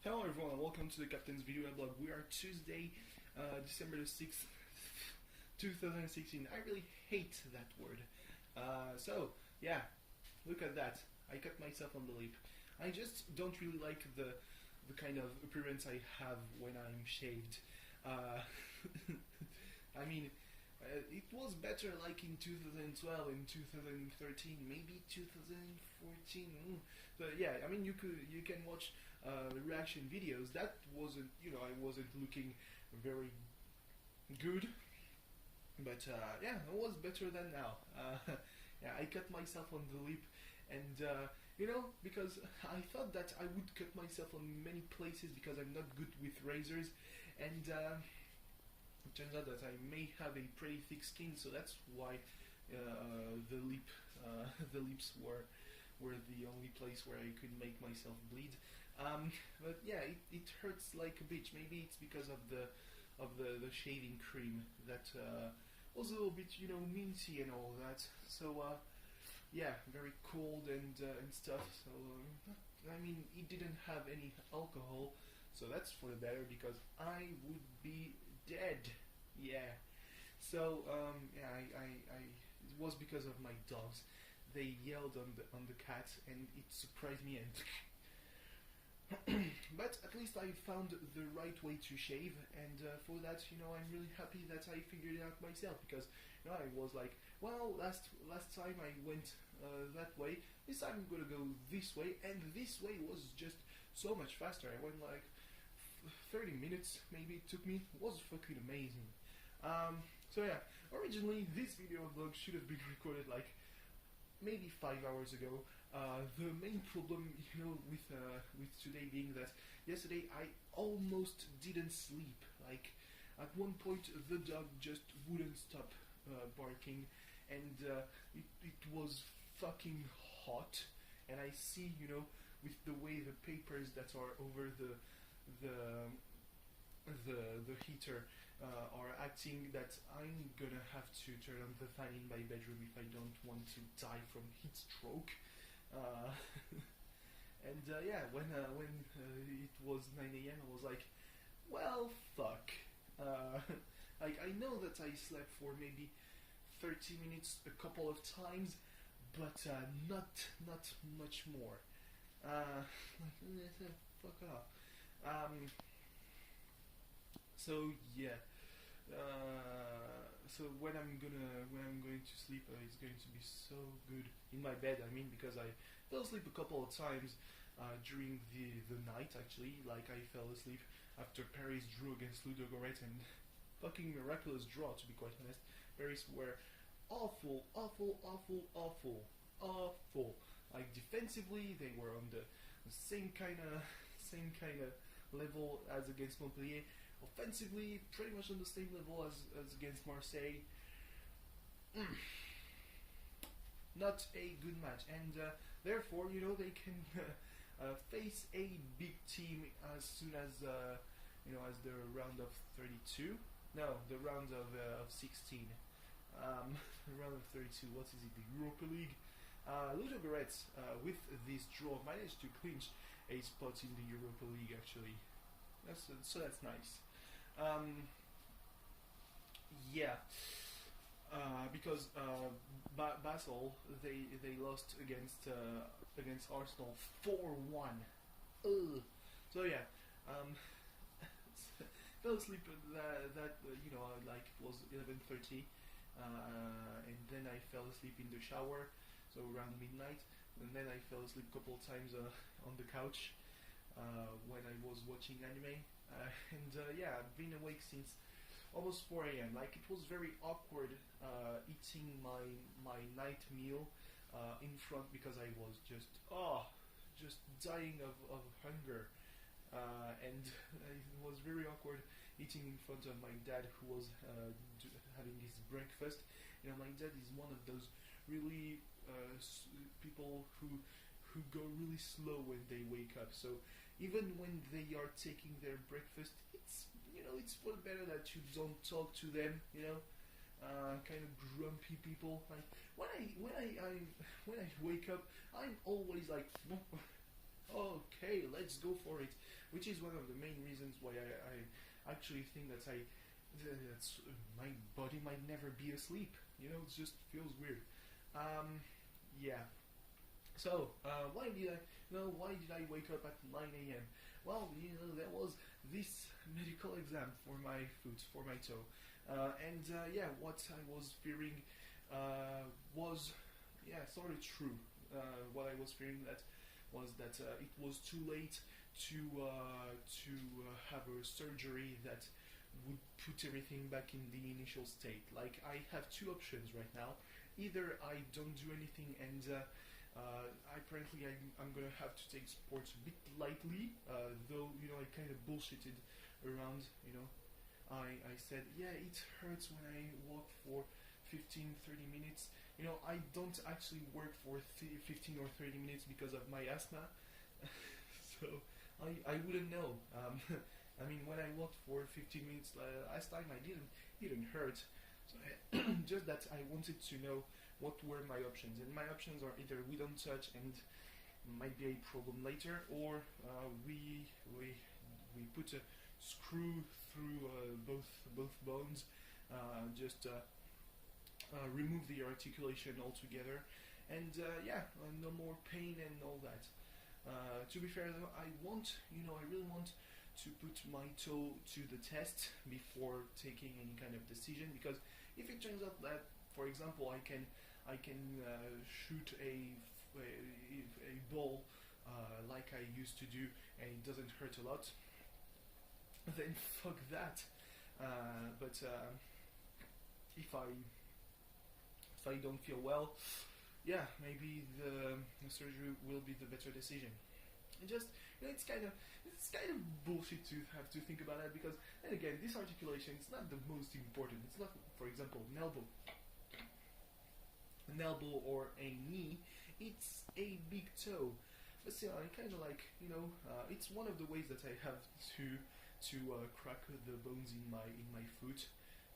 Hello everyone, welcome to the Captain's Video Weblog. We are Tuesday, December the 6th, 2016. I really hate that word. Yeah, look at that. I cut myself on the lip. I just don't really like the kind of appearance I have when I'm shaved. I mean, it was better like in 2012, in 2013, maybe 2014. But yeah, I mean, you can watch reaction videos. That wasn't, I wasn't looking very good, but yeah, it was better than now. Yeah, I cut myself on the lip, and because I thought that I would cut myself on many places because I'm not good with razors, and it turns out that I may have a pretty thick skin, so that's why the lips were the only place where I could make myself bleed. But yeah, it hurts like a bitch. Maybe it's because of the shaving cream that was a little bit minty and all that. So yeah, very cold and stuff. So I mean, it didn't have any alcohol, so that's for the better because I would be dead. Yeah. So yeah, it was because of my dogs. They yelled on the cat, and it surprised me. And but at least I found the right way to shave, and for that, I'm really happy that I figured it out myself because I was like, well, last time I went that way. This time I'm gonna go this way, and this way was just so much faster. I went like 30 minutes, maybe it took me. It was fucking amazing. So yeah, originally this video vlog should have been recorded like maybe 5 hours ago. The main problem, with today being that yesterday I almost didn't sleep. Like at one point the dog just wouldn't stop barking, and it was fucking hot. And I see, with the way the papers that are over the heater are acting, that I'm gonna have to turn on the fan in my bedroom if I don't want to die from heat stroke. And yeah, when it was 9 a.m. I was like, well, fuck. Like I know that I slept for maybe 30 minutes a couple of times, but not much more. Fuck off. So yeah. So when I'm going to sleep, it's going to be so good in my bed. I mean, because I fell asleep a couple of times during the night. Actually, like I fell asleep after Paris drew against Ludogorets, and fucking miraculous draw. To be quite honest, Paris were awful. Like defensively, they were on the same kind of level as against Montpellier. Offensively, pretty much on the same level as against Marseille. Not a good match, and therefore, they can face a big team as soon as as the round of 32. No, the round of 16. The round of 32. What is it? The Europa League. Ludogorets, with this draw, managed to clinch a spot in the Europa League. Actually, that's nice. Yeah, because Basel they lost against Arsenal 4-1. So yeah, fell asleep that like it was 11:30, and then I fell asleep in the shower, so around midnight, and then I fell asleep a couple of times on the couch when I was watching anime. And yeah, I've been awake since almost 4 a.m. Like it was very awkward eating my night meal in front, because I was just dying of hunger, and it was very awkward eating in front of my dad, who was having his breakfast. My dad is one of those really people who go really slow when they wake up. So even when they are taking their breakfast, it's for the better that you don't talk to them. Kind of grumpy people. Like when I wake up, I'm always like, okay, let's go for it. Which is one of the main reasons why I actually think that my body might never be asleep. It just feels weird. Um, yeah. So why did I wake up at 9 a.m.? Well, there was this medical exam for my foot, for my toe, and yeah, what I was fearing was sort of true. What I was fearing that was that it was too late to have a surgery that would put everything back in the initial state. Like, I have two options right now. Either I don't do anything and apparently I'm gonna have to take sports a bit lightly, though I kind of bullshitted around. I said, yeah, it hurts when I walk for 15-30 minutes. I don't actually work for 15 or 30 minutes because of my asthma. So I wouldn't know. I mean, when I walked for 15 minutes last time, I didn't hurt. So just that I wanted to know what were my options, and my options are either we don't touch and might be a problem later, or we put a screw through both bones, just remove the articulation altogether, and no more pain and all that. To be fair though, I really want to put my toe to the test before taking any kind of decision, because if it turns out that, for example, I can shoot a ball like I used to do and it doesn't hurt a lot, then fuck that. But if I don't feel well, yeah, maybe the surgery will be the better decision. And just it's kind of bullshit to have to think about that, because then again, this articulation is not the most important. It's not, for example, an elbow or a knee. It's a big toe. But still, I kind of like it's one of the ways that I have to crack the bones in my foot.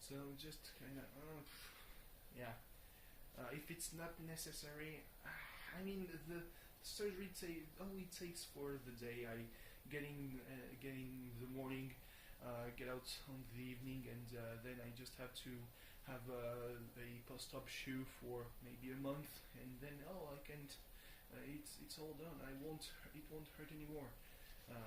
So just kind of yeah. If it's not necessary, I mean, the surgery only takes for the day. I get in the morning, get out on the evening, and then I just have to have a post-op shoe for maybe a month, and then I can't. It's all done. It won't hurt anymore.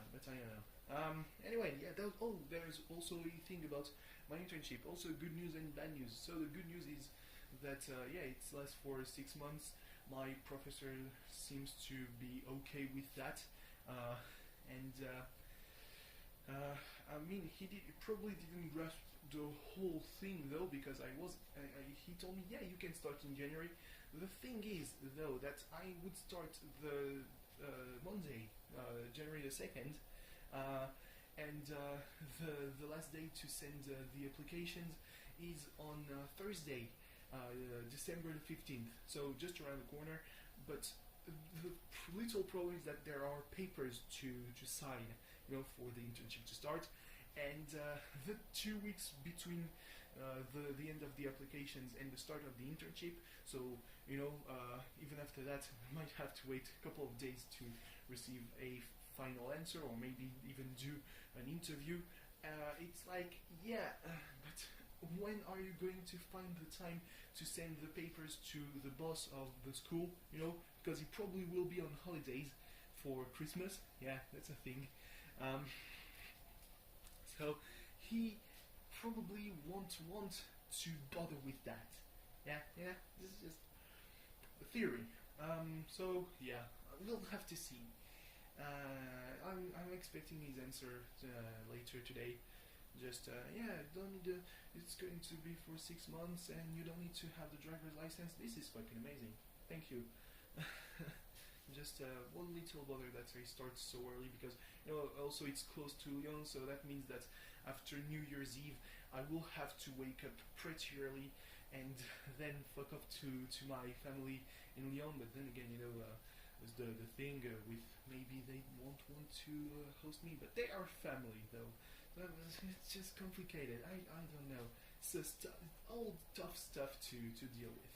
But I don't know. Anyway, yeah. There's also a thing about my internship. Also, good news and bad news. So the good news is that it lasts for 6 months. My professor seems to be okay with that, and I mean, he probably didn't grasp the whole thing though, because he told me, yeah, you can start in January. The thing is though that I would start the Monday, January the 2nd, and the last day to send the applications is on Thursday, December the 15th, so just around the corner. But the little problem is that there are papers to sign, for the internship to start, and the 2 weeks between the end of the applications and the start of the internship. So even after that, I might have to wait a couple of days to receive a final answer, or maybe even do an interview. It's like, but when are you going to find the time to send the papers to the boss of the school? Because he probably will be on holidays for Christmas. Yeah, that's a thing. So he probably won't want to bother with that. Yeah, this is just a theory. So yeah, we'll have to see. I'm expecting his answer later today. Just don't need it's going to be for 6 months, and you don't need to have the driver's license. This is fucking amazing. Thank you. Just one little bother that I start so early, because also it's close to Lyon, so that means that after New Year's Eve I will have to wake up pretty early and then fuck off to my family in Lyon. But then again, there's the thing with maybe they won't want to host me, but they are family though. So it's just complicated. I don't know. So all tough stuff to deal with.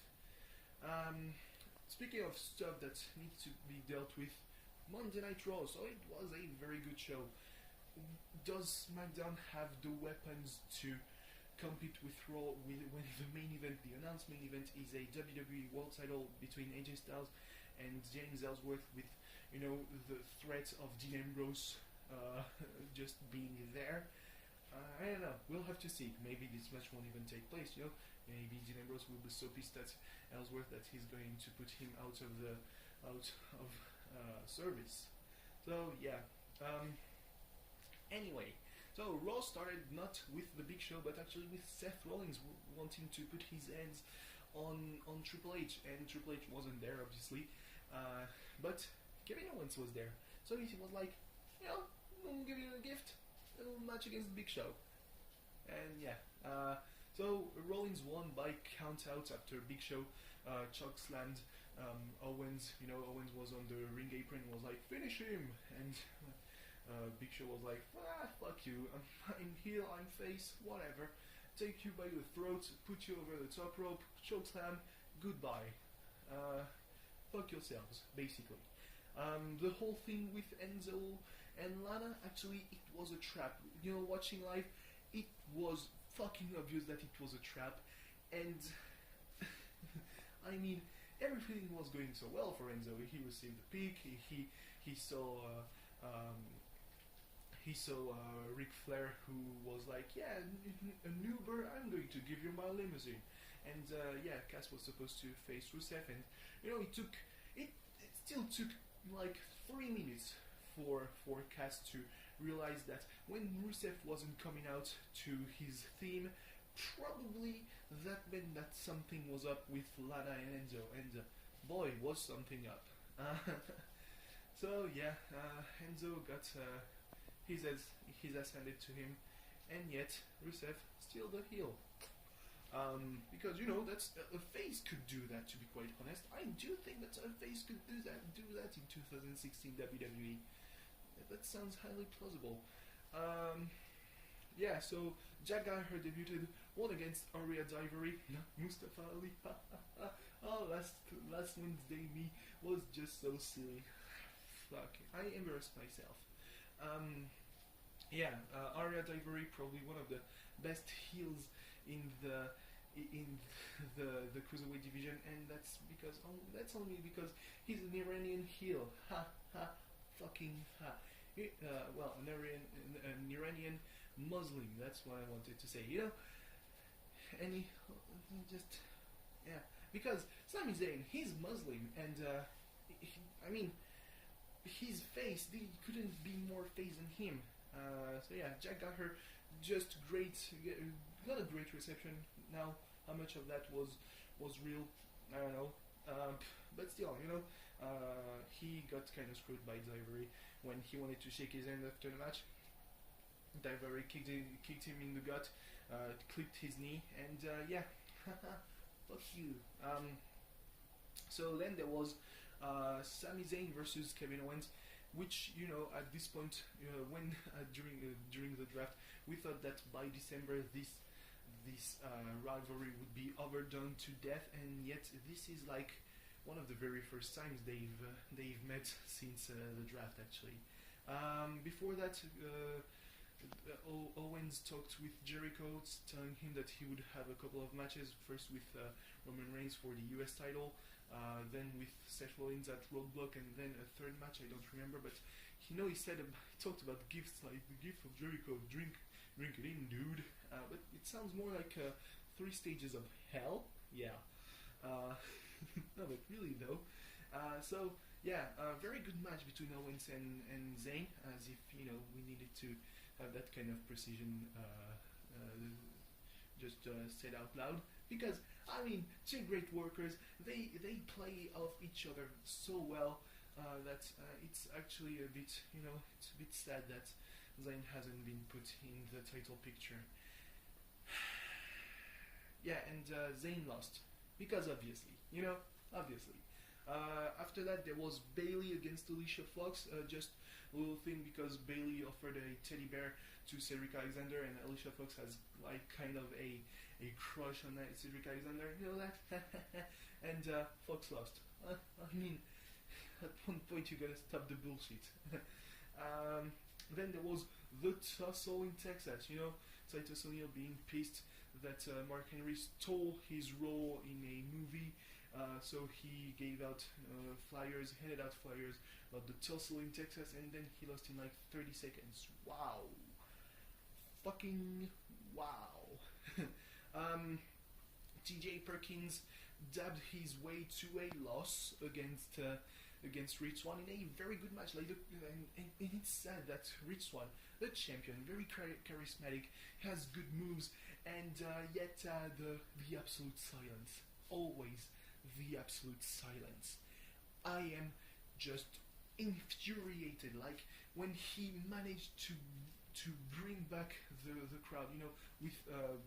Speaking of stuff that needs to be dealt with, Monday Night Raw, so it was a very good show. Does SmackDown have the weapons to compete with Raw when the main event, the announced main event, is a WWE World Title between AJ Styles and James Ellsworth, with the threat of Dean Ambrose just being there? I don't know. We'll have to see. Maybe this match won't even take place. Maybe Dean Ambrose will be so pissed at Ellsworth that he's going to put him out of service. So yeah. Anyway, so Raw started not with the Big Show, but actually with Seth Rollins wanting to put his hands on Triple H, and Triple H wasn't there, obviously, but Kevin Owens was there. So he was like, we'll give you a gift, a little match against the Big Show. And yeah, so Rollins won by count out after Big Show choke slammed Owens. Owens was on the ring apron, was like, finish him, and Big Show was like, fuck you, I'm heel, I'm face, whatever, take you by the throat, put you over the top rope, choke slam, goodbye, fuck yourselves, basically. The whole thing with Enzo and Lana, actually, it was a trap. Watching live, it was fucking obvious that it was a trap, and I mean, everything was going so well for Enzo. He received the pick, he saw Ric Flair, who was like, yeah, an Uber, I'm going to give you my limousine. And Cass was supposed to face Rusev, and it still took like 3 minutes for Cass to realize that when Rusev wasn't coming out to his theme, probably that meant that something was up with Lana and Enzo, and boy, was something up. So yeah, Enzo got his ass handed to him, and yet Rusev still the heel. Because that's a face could do that. To be quite honest, I do think that a face could do that in 2016 WWE. That sounds highly plausible. So Jack Gallagher debuted, won against Ariad Ivory, not Mustafa Ali. Oh, last Wednesday me was just so silly. Fuck, I embarrassed myself. Ariad Ivory, probably one of the best heels in the cruiserweight division, and that's only because he's an Iranian heel. Ha ha, fucking ha. An Iranian Muslim. That's what I wanted to say. And he just because Sami Zayn, he's Muslim, and his face, they couldn't be more face than him. Jack Gallagher, just great, got a great reception. Now, how much of that was real, I don't know. But still, he got kind of screwed by Ivory when he wanted to shake his hand after the match. Ivory kicked him in the gut, clipped his knee, and fuck you. So then there was Sami Zayn versus Kevin Owens, which at this point, when during the draft, we thought that by December this rivalry would be overdone to death, and yet this is like one of the very first times they've met since the draft, actually. Before that, Owens talked with Jericho, telling him that he would have a couple of matches, first with Roman Reigns for the US title, then with Seth Rollins at Roadblock, and then a third match, I don't remember, but he talked about gifts, like the gift of Jericho, drink it in, dude. But it sounds more like 3 stages of hell. Yeah. No, but really though. Very good match between Owens and Zayn, as if we needed to have that kind of precision said out loud, because two great workers, they play off each other so well that it's actually a bit it's a bit sad that Zayn hasn't been put in the title picture. And Zayn lost because obviously. After that, there was Bayley against Alicia Fox, just a little thing because Bayley offered a teddy bear to Cedric Alexander, and Alicia Fox has like kind of a crush on that Cedric Alexander, that? And Fox lost. at one point you gotta stop the bullshit. Then there was the tussle in Texas. You know, Titus O'Neil being pissed that Mark Henry stole his role in a movie. So he gave out flyers, handed out flyers about the tussle in Texas, and then he lost in like 30 seconds. Wow. Fucking wow. TJ Perkins dabbed his way to a loss against Rich Swann in a very good match. Like and it's sad that Rich Swann, the champion, very charismatic, has good moves, and yet the absolute silence. Always the absolute silence. I am just infuriated. Like when he managed to bring back the crowd, you know, with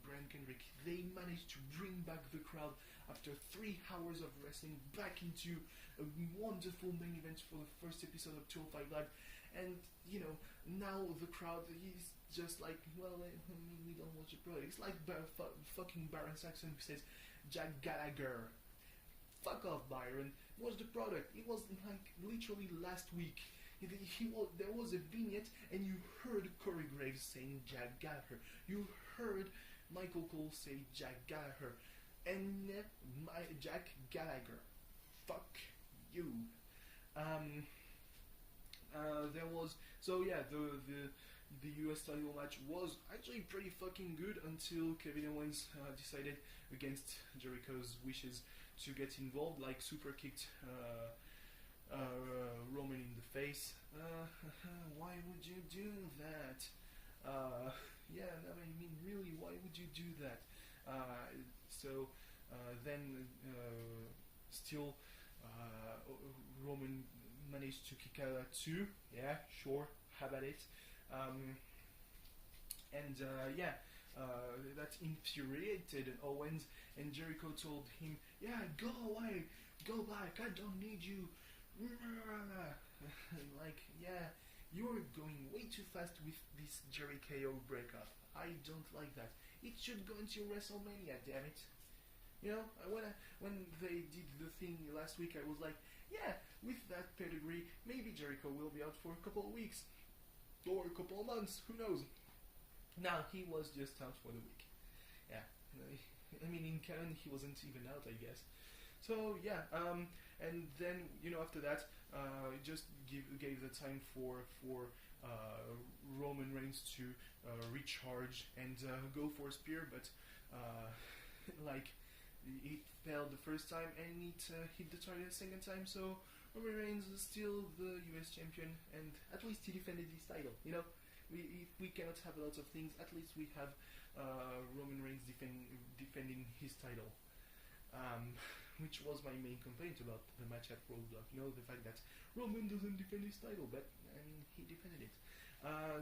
Brian Kendrick, they managed to bring back the crowd after 3 hours of wrestling back into a wonderful main event for the first episode of 205 Live. And you know, now the crowd is just like, well, I mean, we don't watch the product. It's like fucking Baron Saxon who says, Jack Gallagher, fuck off, Byron. What's the product? It was like literally last week. There was a vignette, and you heard Corey Graves saying Jack Gallagher. You heard Michael Cole say Jack Gallagher, and Jack Gallagher. Fuck you. There was the US title match was actually pretty fucking good until Kevin Owens decided against Jericho's wishes to get involved, like super kicked Roman in the face. Why would you do that? Yeah, no, I mean, really, why would you do that? Then still Roman managed to kick out at 2. Yeah, sure, how about it? That infuriated Owens, and Jericho told him, yeah, go away, go back, I don't need you. Like, yeah, you're going way too fast with this Jericho breakup. I don't like that. It should go into WrestleMania, damn it. You know, when they did the thing last week, I was like, yeah, with that pedigree, maybe Jericho will be out for a couple of weeks. Or a couple of months, who knows. Now, he was just out for the week. Yeah, I mean, in canon, he wasn't even out, I guess. So, yeah, and then, you know, after that, it just gave the time for Roman Reigns to recharge and go for a spear, but, like, it failed the first time, and it hit the target the second time, so Roman Reigns is still the US champion, and at least he defended his title, you know? If we cannot have a lot of things, at least we have Roman Reigns defending his title. Which was my main complaint about the match at Roadblock. You know, the fact that Roman doesn't defend his title, but I mean, he defended it.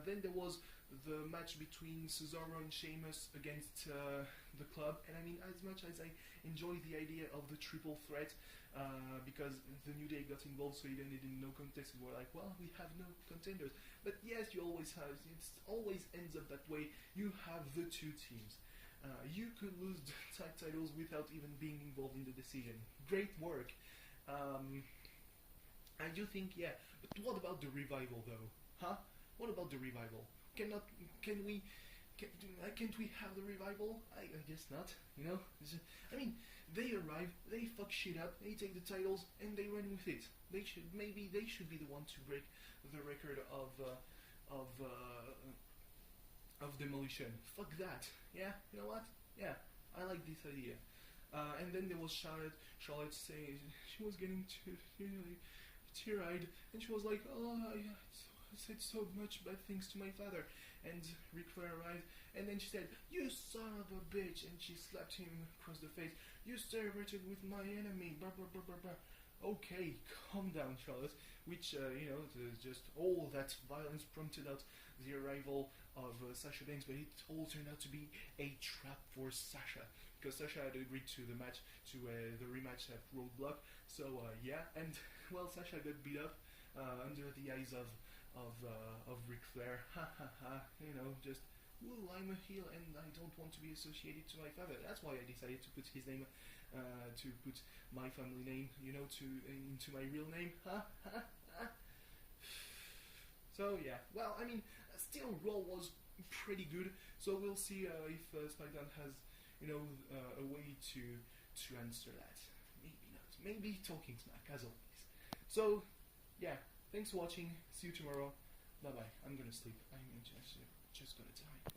Then there was the match between Cesaro and Sheamus against the Club, and I mean, as much as I enjoy the idea of the triple threat, because the New Day got involved, so it ended in no contest, and we're like, well, we have no contenders. But yes, you always have, it always ends up that way. You have the two teams. You could lose the tag titles without even being involved in the decision. Great work. I do think, yeah. But what about the revival, though? Huh? What about the revival? Can't we have the revival? I guess not. You know. I mean, they arrive, they fuck shit up, they take the titles, and they run with it. Maybe they should be the one to break the record of Demolition. Fuck that. Yeah, you know what? Yeah, I like this idea. And then there was Charlotte. Charlotte saying she was getting tear-eyed, and she was like, "Oh, I said so much bad things to my father." And Ric Flair arrived, and then she said, "You son of a bitch!" And she slapped him across the face. "You celebrated with my enemy." Blah blah blah blah blah. Okay, calm down, Charlotte. Which you know, just all that violence prompted out the arrival of Sasha Banks, but it all turned out to be a trap for Sasha, because Sasha had agreed to the match, to the rematch at Roadblock. So yeah, and well, Sasha got beat up under the eyes of Ric Flair. Ha ha ha! You know, just, ooh, I'm a heel and I don't want to be associated to my father. That's why I decided to put his name to put my family name, into my real name. So yeah, well, I mean, still Raw was pretty good. So we'll see if SmackDown has, a way to answer that. Maybe not. Maybe talking smack as always. So yeah, thanks for watching. See you tomorrow. Bye bye. I'm gonna sleep. I'm just gonna die.